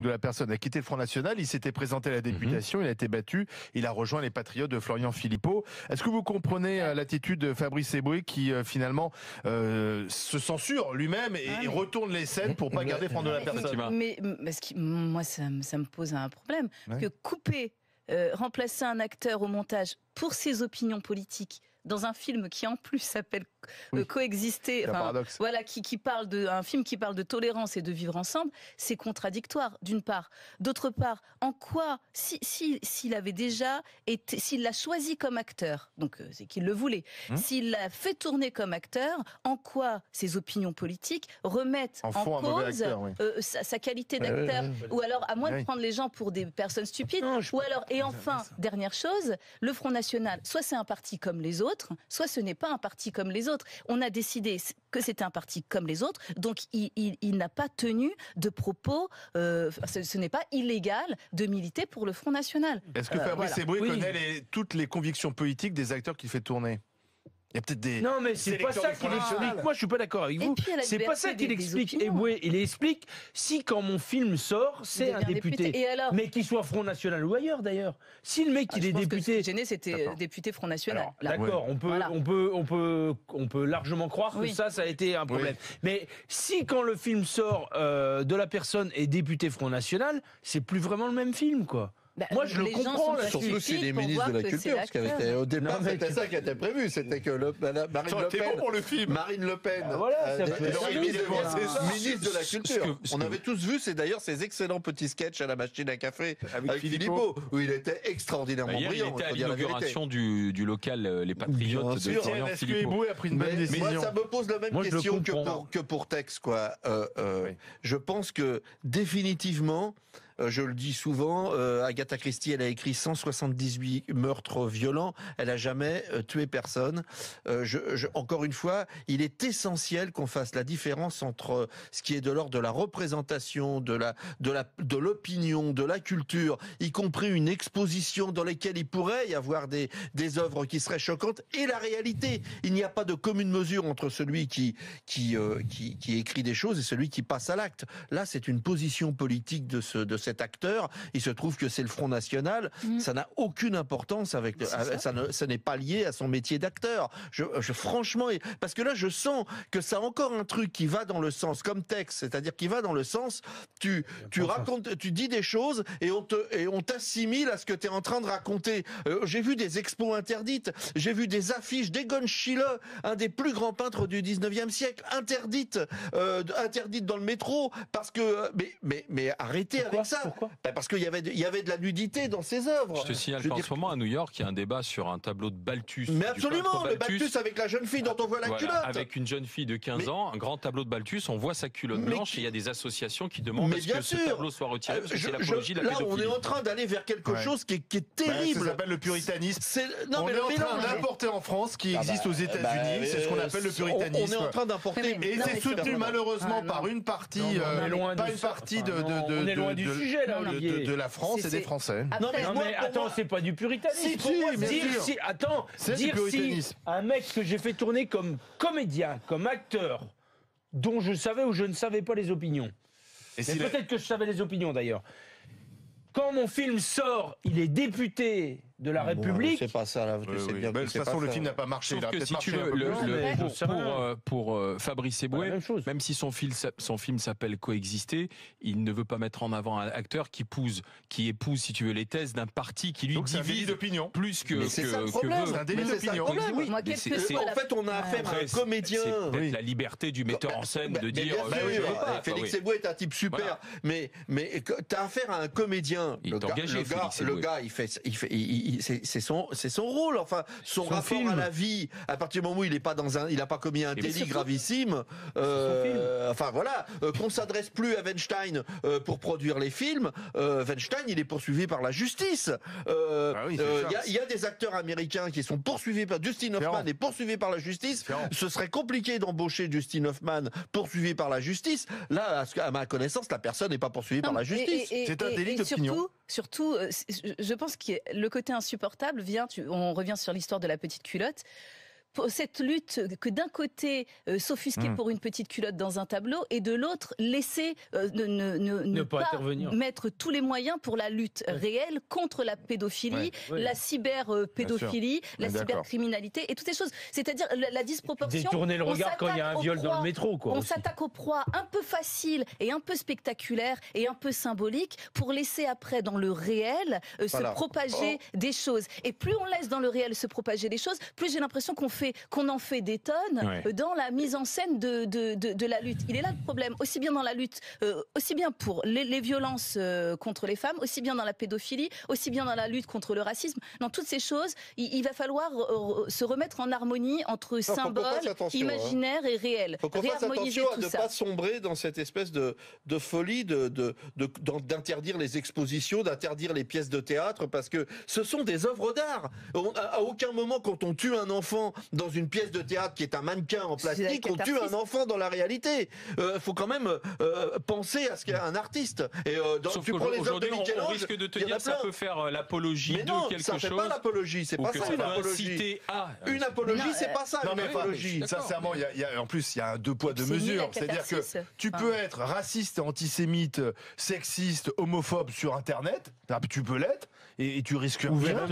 de la personne a quitté le Front National, il s'était présenté à la députation, il a été battu, il a rejoint les Patriotes de Florian Philippot. Est-ce que vous comprenez l'attitude de Fabrice Eboué qui finalement se censure lui-même et retourne les scènes pour pas garder prendre de la personne? Mais moi, ça me pose un problème. Que couper, remplacer un acteur au montage pour ses opinions politiques dans un film qui en plus s'appelle Coexister, voilà, qui parle un film qui parle de tolérance et de vivre ensemble, c'est contradictoire d'une part. D'autre part, en quoi, s'il avait déjà été, s'il l'a choisi comme acteur, donc c'est qu'il le voulait, s'il l'a fait tourner comme acteur, en quoi ses opinions politiques remettent en cause sa qualité d'acteur, ou alors à moins de prendre les gens pour des personnes stupides, ou alors, et enfin, dernière chose, le Front National, soit c'est un parti comme les autres, soit ce n'est pas un parti comme les autres. On a décidé que c'était un parti comme les autres, donc il n'a pas tenu de propos, ce n'est pas illégal de militer pour le Front National. Est-ce que Fabrice Eboué connaît toutes les convictions politiques des acteurs qu'il fait tourner ? Il y a peut-être des... Non, mais c'est pas ça qu'il explique. Moi, je suis pas d'accord avec vous. C'est pas ça qu'il explique. Eboué, il explique si quand mon film sort, c'est un député. Mais qu'il soit Front National ou ailleurs, d'ailleurs. Si le mec, il est député... Ce gêné, c'était député Front National. D'accord, on peut largement croire que ça a été un problème. Mais si quand le film sort de la personne est député Front National, c'est plus vraiment le même film, quoi. Moi, je le comprends. Surtout si les ministres de la Culture, parce qu'au départ, c'était ça qui était prévu. C'était que Marine Le Pen, ministre de la Culture. On avait tous vu, c'est d'ailleurs ces excellents petits sketchs à la machine à café avec Philippot, où il était extraordinairement brillant. Il était à l'inauguration du local Les Patriotes de Florian Philippot. Est-ce a pris une bonne décision? Moi, ça me pose la même question que pour Tex, quoi. Je pense que définitivement, je le dis souvent, Agatha Christie, elle a écrit 178 meurtres violents, elle a jamais tué personne. Encore une fois, il est essentiel qu'on fasse la différence entre ce qui est de l'ordre de la représentation, de l'opinion, de la culture, y compris une exposition dans laquelle il pourrait y avoir des œuvres qui seraient choquantes, et la réalité. Il n'y a pas de commune mesure entre celui qui écrit des choses et celui qui passe à l'acte. Là, c'est une position politique de cet acteur. Il se trouve que c'est le Front National. Ça n'a aucune importance ça n'est pas lié à son métier d'acteur. Franchement, parce que là, je sens que ça a encore un truc qui va dans le sens, comme Tex, c'est-à-dire qui va dans le sens, tu racontes, tu dis des choses et on t'assimile à ce que tu es en train de raconter. J'ai vu des expos interdites, j'ai vu des affiches d'Egon Schiele, un des plus grands peintres du 19e siècle, interdites dans le métro, parce que, mais arrêtez avec ça. Pourquoi parce qu'il y avait de la nudité dans ses œuvres. Je te signale qu'en ce moment, à New York, il y a un débat sur un tableau de Balthus. Mais absolument, le Balthus avec la jeune fille dont on voit la culotte. Avec une jeune fille de 15 ans, un grand tableau de Balthus, on voit sa culotte blanche et il y a des associations qui demandent à ce que ce tableau soit retiré parce que c'est l'apologie de la pédophilie. Là, on est en train d'aller vers quelque chose qui est terrible. Ça s'appelle le puritanisme. On est en train d'importer en France ce qui existe aux États-Unis. C'est ce qu'on appelle le puritanisme. On est en train d'importer. Et c'est soutenu malheureusement par une partie, pas une partie de la France et des Français. Non mais attends, c'est pas du puritanisme. Dire si un mec que j'ai fait tourner comme comédien, comme acteur, dont je savais ou je ne savais pas les opinions. Mais peut-être que je savais les opinions d'ailleurs. Quand mon film sort, il est député de la République. C'est pas ça, là. Tu sais bien de toute façon, le film n'a pas marché. Sauf que si tu veux, pour Fabrice Eboué, même si son film s'appelle Coexister, il ne veut pas mettre en avant un acteur qui épouse, si tu veux, les thèses d'un parti qui lui divise d'opinion plus que c'est ça le problème. C'est un délit d'opinion. En fait, on a affaire à un comédien. C'est peut-être la liberté du metteur en scène de dire. Félix Eboué est un type super, mais t'as affaire à un comédien. Il est engagé, Félix Eboué. Le gars, c'est son rôle, enfin son rapport à la vie. À partir du moment où il a pas commis un délit gravissime. Enfin voilà, qu'on s'adresse plus à Weinstein pour produire les films. Weinstein, il est poursuivi par la justice. Il y a des acteurs américains qui sont poursuivis par Dustin Hoffman est poursuivi par la justice. Ce serait compliqué d'embaucher Dustin Hoffman poursuivi par la justice. Là, à ma connaissance, la personne n'est pas poursuivie par la justice. C'est un délit d'opinion. Surtout, je pense que le côté insupportable vient, on revient sur l'histoire de la petite culotte. cette lutte que d'un côté s'offusquer pour une petite culotte dans un tableau et de l'autre laisser ne pas mettre tous les moyens pour la lutte réelle contre la pédophilie, la cyberpédophilie, la cybercriminalité et toutes ces choses. C'est-à-dire la disproportion. Détourner le regard quand il y a un viol dans le métro, quoi. On s'attaque aux proies un peu faciles et un peu spectaculaires et un peu symboliques pour laisser après dans le réel se propager des choses. Et plus on laisse dans le réel se propager des choses, plus j'ai l'impression qu'on en fait des tonnes dans la mise en scène de la lutte. Il est là le problème, aussi bien dans la lutte, aussi bien pour les violences contre les femmes, aussi bien dans la pédophilie, aussi bien dans la lutte contre le racisme. Dans toutes ces choses, il va falloir se remettre en harmonie entre symboles, imaginaire et réel. Faut qu'on fasse attention à ne pas sombrer dans cette espèce de folie d'interdire les expositions, d'interdire les pièces de théâtre, parce que ce sont des œuvres d'art. À aucun moment, quand on tue un enfant dans une pièce de théâtre qui est un mannequin en plastique, on tue un enfant dans la réalité. Faut quand même penser à ce qu'il y a un artiste. Et sauf qu'aujourd'hui, on risque de te dire que ça peut faire l'apologie de quelque chose. Ça fait pas l'apologie, c'est pas ça une apologie. Une apologie, c'est pas ça une apologie. Sincèrement, en plus, il y a un deux poids deux mesures. C'est-à-dire que tu peux être raciste, antisémite, sexiste, homophobe sur Internet, tu peux l'être, et tu risques rien.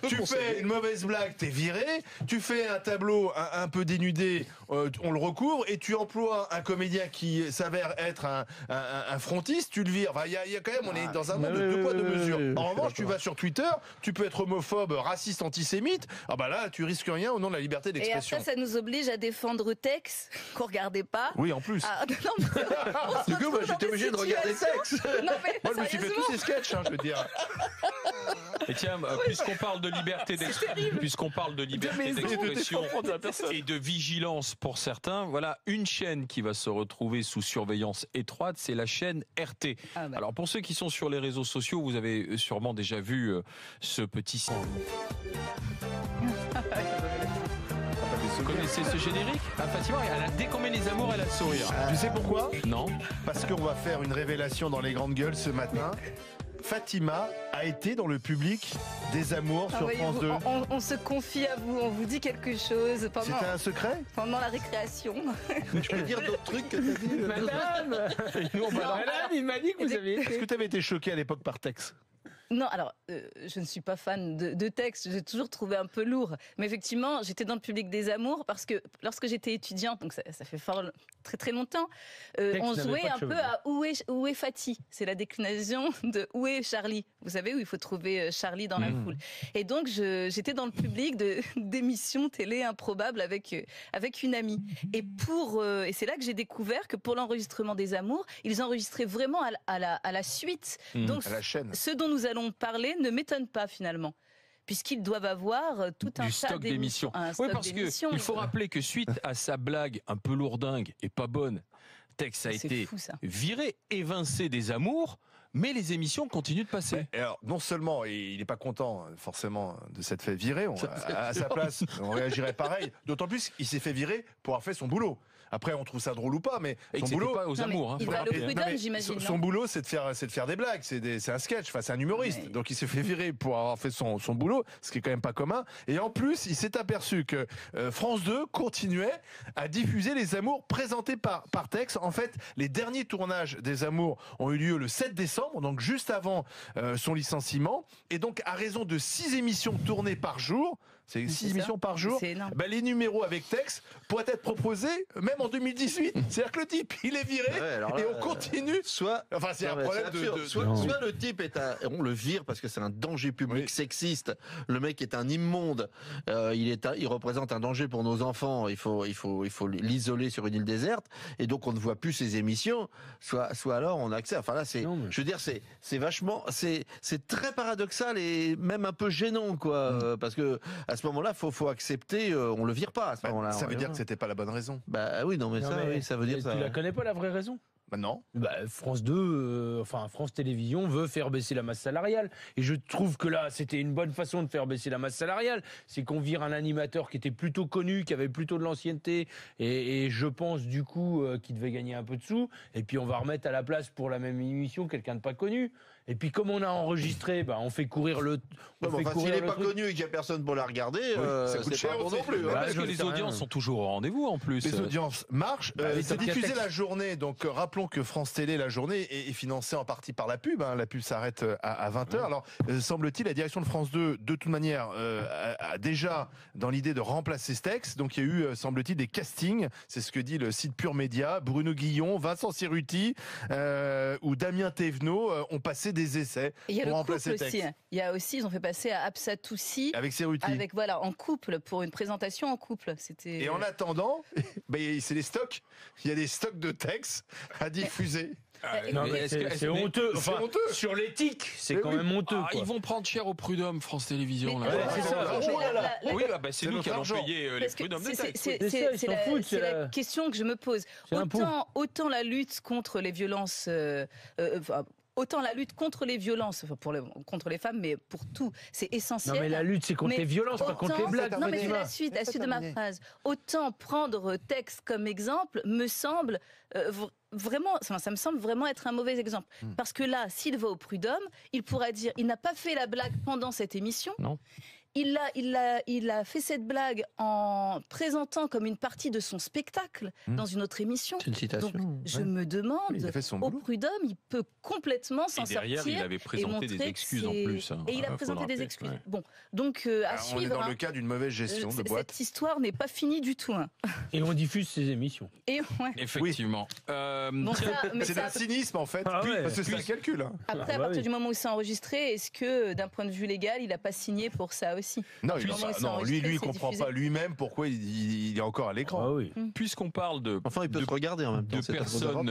Tu fais une mauvaise blague, t'es viré. Tu fais un tableau un peu dénudé, on le recouvre, et tu emploies un comédien qui s'avère être un frontiste, tu le vires. Enfin, il y a quand même, on est dans un monde de deux poids deux mesures. En revanche, tu vas sur Twitter, tu peux être homophobe, raciste, antisémite. Ah bah là, tu risques rien au nom de la liberté d'expression. Et après, ça nous oblige à défendre Tex, qu'on regardait pas. Oui, en plus. Du coup, j'étais obligé de regarder Tex. Moi, je me suis fait tous ces sketchs, je veux dire. Et tiens, puisqu'on parle de liberté d'expression et de vigilance pour certains, voilà une chaîne qui va se retrouver sous surveillance étroite, c'est la chaîne RT. Alors pour ceux qui sont sur les réseaux sociaux, vous avez sûrement déjà vu ce petit... Vous connaissez ce générique? Fatima, dès qu'on met les amours, elle a le sourire. Tu sais pourquoi? Non. Parce qu'on va faire une révélation dans les grandes gueules ce matin. Fatima a été dans le public des amours sur France 2. On se confie à vous, on vous dit quelque chose. C'était un secret? Pendant la récréation. Tu peux dire d'autres trucs que t'as dit? Madame, il m'a dit que vous aviez été... Est-ce que tu avais été choqué à l'époque par Tex? Non, alors, je ne suis pas fan de Tex, j'ai toujours trouvé un peu lourd. Mais effectivement, j'étais dans le public des amours parce que lorsque j'étais étudiante, donc ça fait très très longtemps, on jouait un peu à Où est Fatih? C'est la déclinaison de Où est Charlie? Vous savez, où il faut trouver Charlie dans la foule. Et donc, j'étais dans le public d'émissions télé improbables avec une amie. Et c'est là que j'ai découvert que pour l'enregistrement des amours, ils enregistraient vraiment à la suite. Donc, à la chaîne. Ce dont nous allons parler ne m'étonne pas finalement, puisqu'ils doivent avoir tout un stock d'émissions. Oui, parce qu'il faut rappeler que suite à sa blague un peu lourdingue et pas bonne, Tex a été viré, évincé des amours. Mais les émissions continuent de passer. Et alors, non seulement il n'est pas content forcément de s'être fait virer, à sa place, on réagirait pareil. D'autant plus qu'il s'est fait virer pour avoir fait son boulot. Après, on trouve ça drôle ou pas, mais son boulot, pas aux amours. Il va au prud'homme, j'imagine. Son boulot, c'est de faire des blagues. C'est un sketch. Enfin, c'est un humoriste. Donc, il s'est fait virer pour avoir fait son boulot, ce qui est quand même pas commun. Et en plus, il s'est aperçu que France 2 continuait à diffuser les amours présentés par Tex. En fait, les derniers tournages des amours ont eu lieu le 7 décembre, donc juste avant son licenciement. Et donc, à raison de 6 émissions tournées par jour. C'est 6 émissions par jour. Les numéros avec Tex pourraient être proposés même en 2018. C'est-à-dire que le type, il est viré et on continue. Soit le type on le vire parce que c'est un danger public sexiste. Le mec est un immonde. Il représente un danger pour nos enfants. Il faut l'isoler sur une île déserte. Et donc on ne voit plus ses émissions. Soit alors on a accès. Enfin là, je veux dire, c'est vachement, c'est très paradoxal et même un peu gênant, quoi. Parce que à ce moment-là, faut accepter. On le vire pas à ce moment-là. Ça veut dire que c'était pas la bonne raison. Oui, non, mais ça veut dire ça. Tu la connais pas la vraie raison? Non. France 2, France Télévisions veut faire baisser la masse salariale. Et je trouve que là, c'était une bonne façon de faire baisser la masse salariale. C'est qu'on vire un animateur qui était plutôt connu, qui avait plutôt de l'ancienneté, et je pense du coup qu'il devait gagner un peu de sous. Et puis on va remettre à la place pour la même émission quelqu'un de pas connu. Et puis comme on a enregistré, on fait courir le. S'il n'est pas connu et qu'il n'y a personne pour la regarder, ça coûte cher non plus. Parce que les audiences sont toujours au rendez-vous en plus. Les audiences marchent. C'est diffusé la journée, donc rappelons que France Télé, la journée, est financée en partie par la pub. La pub s'arrête à 20h. Alors, semble-t-il, la direction de France 2, de toute manière, a déjà dans l'idée de remplacer Stex. Donc, il y a eu, semble-t-il, des castings. C'est ce que dit le site Pure Média. Bruno Guillon, Vincent Cerruti ou Damien Thévenot ont passé des essais pour remplacer Stex. Il y a aussi, ils ont fait passer à Absatoussi. Avec Cerruti. En couple, pour une présentation en couple. Et en attendant, c'est les stocks. Il y a des stocks de textes à diffuser. C'est honteux. Sur l'éthique, c'est quand même honteux. Ils vont prendre cher au prud'homme, France Télévisions. C'est ça. Oui, c'est nous qui allons payer les prud'hommes de taxes. C'est la question que je me pose. Autant la lutte contre les violences. Autant la lutte contre les violences, contre les femmes, mais pour tout, c'est essentiel. Non, mais la lutte, c'est contre les violences, pas contre les blagues. Non, mais c'est la suite de ma phrase. Autant prendre Tex comme exemple me semble vraiment, ça me semble vraiment être un mauvais exemple. Parce que là, s'il va au prud'homme, il pourra dire, il n'a pas fait la blague pendant cette émission. Non. Il a fait cette blague en présentant comme une partie de son spectacle dans une autre émission. C'est une citation. Donc, je me demande, au prud'homme, il peut complètement s'en sortir. Et derrière, il avait présenté des excuses en plus. Et il a présenté des excuses. Ouais. Bon, donc à suivre. On est dans le cas d'une mauvaise gestion de boîte. Cette histoire n'est pas finie du tout. Et on diffuse ces émissions. Effectivement. C'est d'un cynisme en fait. Parce que c'est un calcul. Après, à partir du moment où c'est enregistré, est-ce que d'un point de vue légal, il n'a pas signé pour ça aussi? Non, lui, il comprend pas lui-même pourquoi il est encore à l'écran. Puisqu'on parle de. Enfin, il peut se regarder en même temps. De personnes